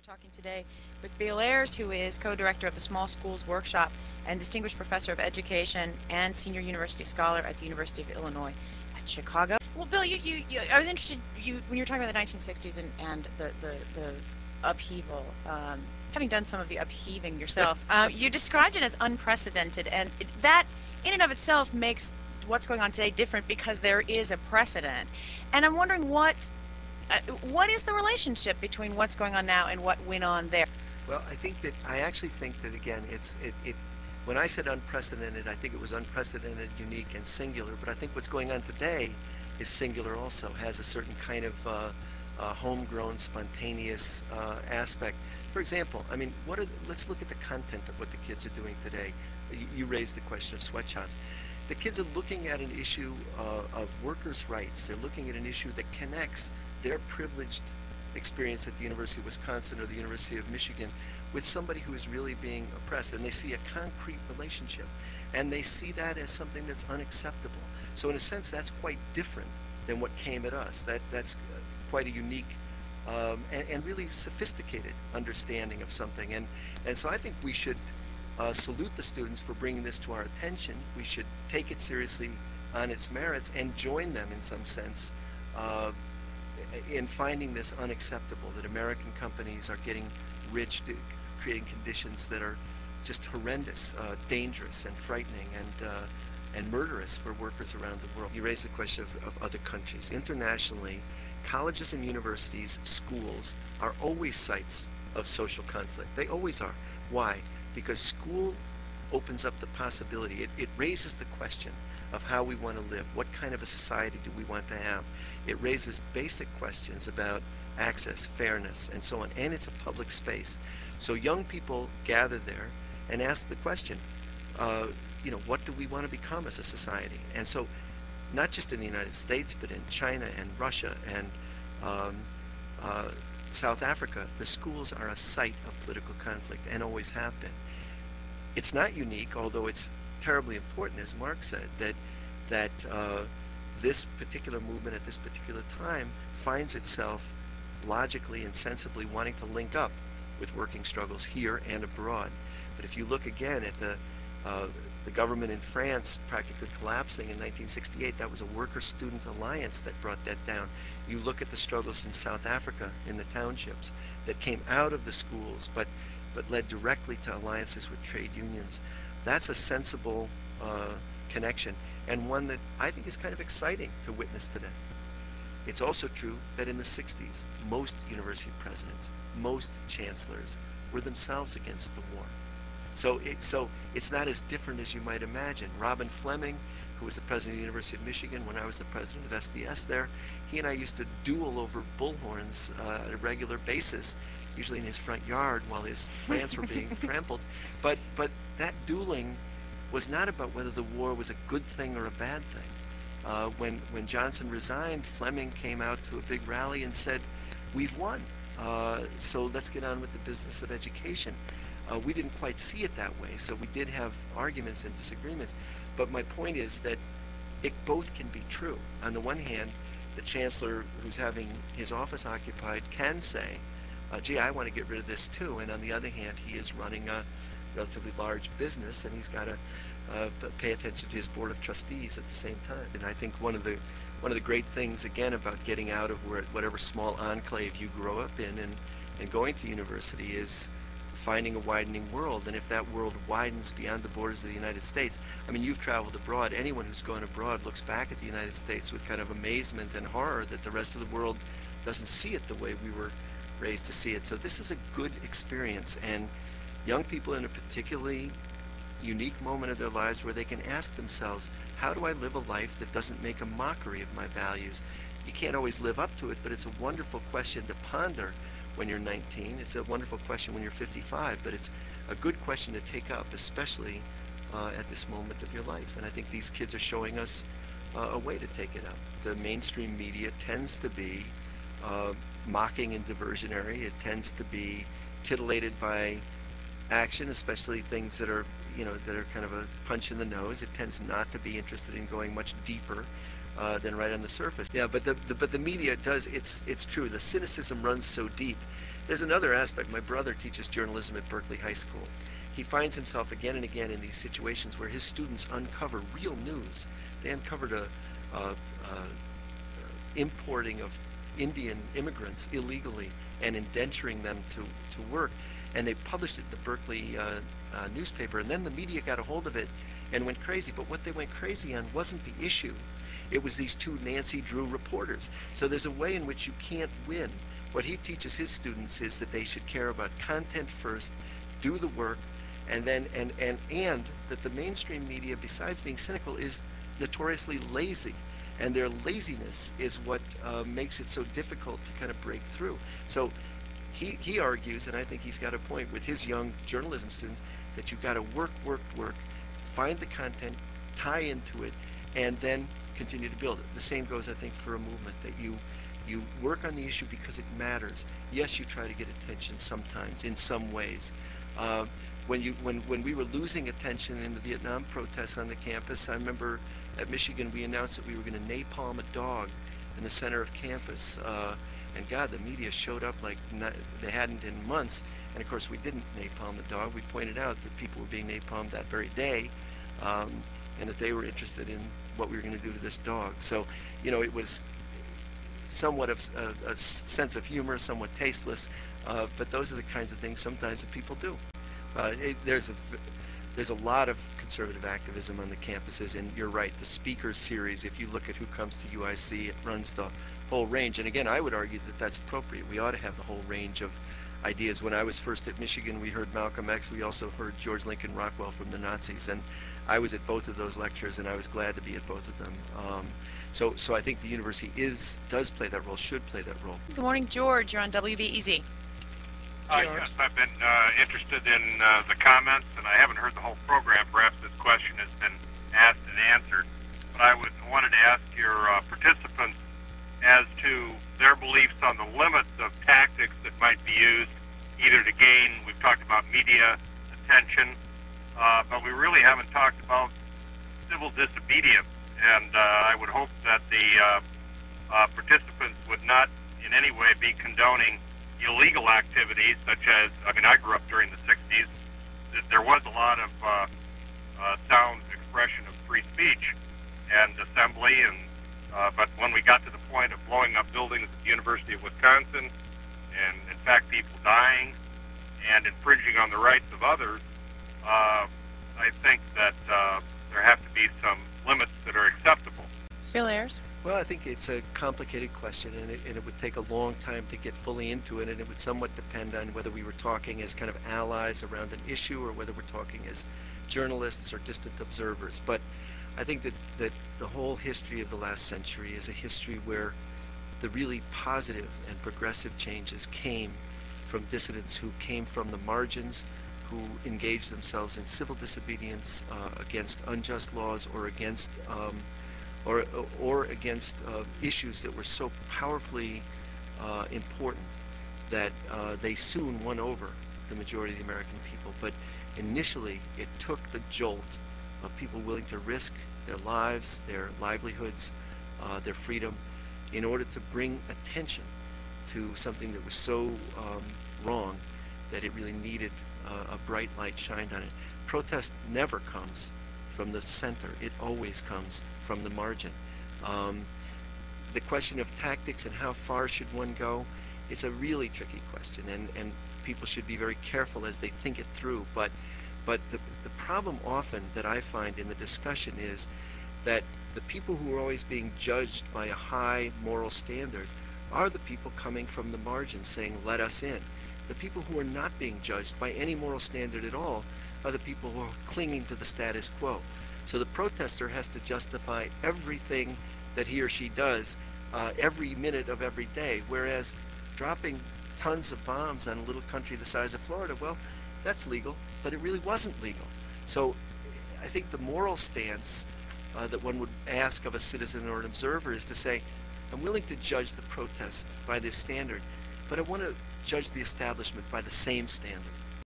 talking today with Bill Ayers, who is co-director of the Small Schools Workshop and Distinguished Professor of Education and Senior University Scholar at the University of Illinois at Chicago. Well, Bill, I was interested when you were talking about the 1960s and the upheaval. Having done some of the upheaving yourself, you described it as unprecedented, and that in and of itself makes what's going on today different because there is a precedent. And I'm wondering what is the relationship between what's going on now and what went on there? Well, I actually think that again, when I said unprecedented, I think it was unprecedented, unique, and singular. But I think what's going on today is singular also, has a certain kind of homegrown, spontaneous aspect. For example, I mean, let's look at the content of what the kids are doing today. You raised the question of sweatshops. The kids are looking at an issue of workers' rights. They're looking at an issue that connects their privileged experience at the University of Wisconsin or the University of Michigan with somebody who is really being oppressed, and they see a concrete relationship, and they see that as something that's unacceptable. So in a sense, that's quite different than what came at us. That's quite a unique and really sophisticated understanding of something, and so I think we should salute the students for bringing this to our attention. We should take it seriously on its merits and join them in some sense in finding this unacceptable, that American companies are getting rich, creating conditions that are just horrendous, dangerous and frightening and murderous for workers around the world. You raised the question of other countries. Internationally, colleges and universities, schools, are always sites of social conflict. They always are. Why? Because school opens up the possibility, it raises the question of how we want to live, what kind of a society do we want to have. It raises basic questions about access, fairness, and so on, and it's a public space. So young people gather there and ask the question, what do we want to become as a society? And so not just in the United States, but in China and Russia and South Africa, the schools are a site of political conflict and always have been. It's not unique, although it's terribly important, as Mark said, that this particular movement at this particular time finds itself logically and sensibly wanting to link up with working struggles here and abroad. But if you look again at the government in France practically collapsing in 1968, that was a worker-student alliance that brought that down. You look at the struggles in South Africa in the townships that came out of the schools but led directly to alliances with trade unions. That's a sensible connection, and one that I think is kind of exciting to witness today. It's also true that in the 60s, most university presidents, most chancellors were themselves against the war. So it's not as different as you might imagine. Robin Fleming, who was the president of the University of Michigan when I was the president of SDS there, he and I used to duel over bullhorns on a regular basis, usually in his front yard while his plants were being trampled. But that dueling was not about whether the war was a good thing or a bad thing. When Johnson resigned, Fleming came out to a big rally and said, "We've won, so let's get on with the business of education." We didn't quite see it that way, so we did have arguments and disagreements. But my point is that it both can be true. On the one hand, the chancellor who's having his office occupied can say, gee, I want to get rid of this too. And on the other hand, he is running a relatively large business, and he's got to pay attention to his board of trustees at the same time. And I think one of the great things, again, about getting out of whatever small enclave you grow up in and going to university is finding a widening world. And if that world widens beyond the borders of the United States, I mean, you've traveled abroad. Anyone who's gone abroad looks back at the United States with kind of amazement and horror that the rest of the world doesn't see it the way we were raised to see it. So this is a good experience, and young people in a particularly unique moment of their lives where they can ask themselves, how do I live a life that doesn't make a mockery of my values? You can't always live up to it, but it's a wonderful question to ponder when you're 19. It's a wonderful question when you're 55, but it's a good question to take up, especially at this moment of your life. And I think these kids are showing us a way to take it up. The mainstream media tends to be mocking and diversionary. It tends to be titillated by action, especially things that are kind of a punch in the nose. It tends not to be interested in going much deeper than right on the surface. Yeah, but the media does. It's true. The cynicism runs so deep There's another aspect. My brother teaches journalism at Berkeley High School. He finds himself again and again in these situations where his students uncover real news. They uncovered a importing of Indian immigrants illegally and indenturing them to work, and they published it in the Berkeley newspaper, and then the media got a hold of it and went crazy. But what they went crazy on wasn't the issue. It was these two Nancy Drew reporters. So there's a way in which you can't win. What he teaches his students is that they should care about content first, do the work, and then and that the mainstream media, besides being cynical, is notoriously lazy. And their laziness is what makes it so difficult to kind of break through. So he argues, and I think he's got a point with his young journalism students, that you've got to work, find the content, tie into it, and then continue to build it. The same goes, I think, for a movement, that you work on the issue because it matters. Yes, you try to get attention sometimes in some ways. When we were losing attention in the Vietnam protests on the campus, I remember at Michigan we announced that we were going to napalm a dog in the center of campus. And God, the media showed up like they hadn't in months. And of course, we didn't napalm the dog. We pointed out that people were being napalmed that very day, and that they were interested in what we were going to do to this dog. So, you know, it was somewhat of a sense of humor, somewhat tasteless, but those are the kinds of things sometimes that people do. There's a lot of conservative activism on the campuses, and you're right, the speakers series, if you look at who comes to UIC, it runs the whole range. And again, I would argue that that's appropriate. We ought to have the whole range of ideas. When I was first at Michigan, we heard Malcolm X. We also heard George Lincoln Rockwell from the Nazis, and I was at both of those lectures, and I was glad to be at both of them. So I think the university does play that role, should play that role. Good morning, George. You're on WBEZ. Yes, I've been interested in the comments, and I haven't heard the whole program. Perhaps this question has been asked and answered. But I wanted to ask your participants as to their beliefs on the limits of tactics that might be used either to gain, we've talked about media attention, but we really haven't talked about civil disobedience. And I would hope that the participants would not in any way be condoning illegal activities such as, I mean, I grew up during the 60s. There was a lot of sound expression of free speech and assembly, and but when we got to the point of blowing up buildings at the University of Wisconsin, and in fact people dying and infringing on the rights of others, I think that there have to be some limits that are acceptable. Bill Ayers. Well, I think it's a complicated question, and it would take a long time to get fully into it, and it would somewhat depend on whether we were talking as kind of allies around an issue or whether we're talking as journalists or distant observers. But I think that the whole history of the last century is a history where the really positive and progressive changes came from dissidents who came from the margins, who engaged themselves in civil disobedience against unjust laws or against issues that were so powerfully important that they soon won over the majority of the American people. But initially, it took the jolt of people willing to risk their lives, their livelihoods, their freedom, in order to bring attention to something that was so wrong that it really needed a bright light shined on it. Protest never comes from the center. It always comes from the margin. The question of tactics and how far should one go, it's a really tricky question, and people should be very careful as they think it through. But the problem often that I find in the discussion is that the people who are always being judged by a high moral standard are the people coming from the margins saying, let us in. The people who are not being judged by any moral standard at all are the people who are clinging to the status quo. So the protester has to justify everything that he or she does every minute of every day, whereas dropping tons of bombs on a little country the size of Florida, well, that's legal, but it really wasn't legal. So I think the moral stance that one would ask of a citizen or an observer is to say, I'm willing to judge the protest by this standard, but I want to judge the establishment by the same standard.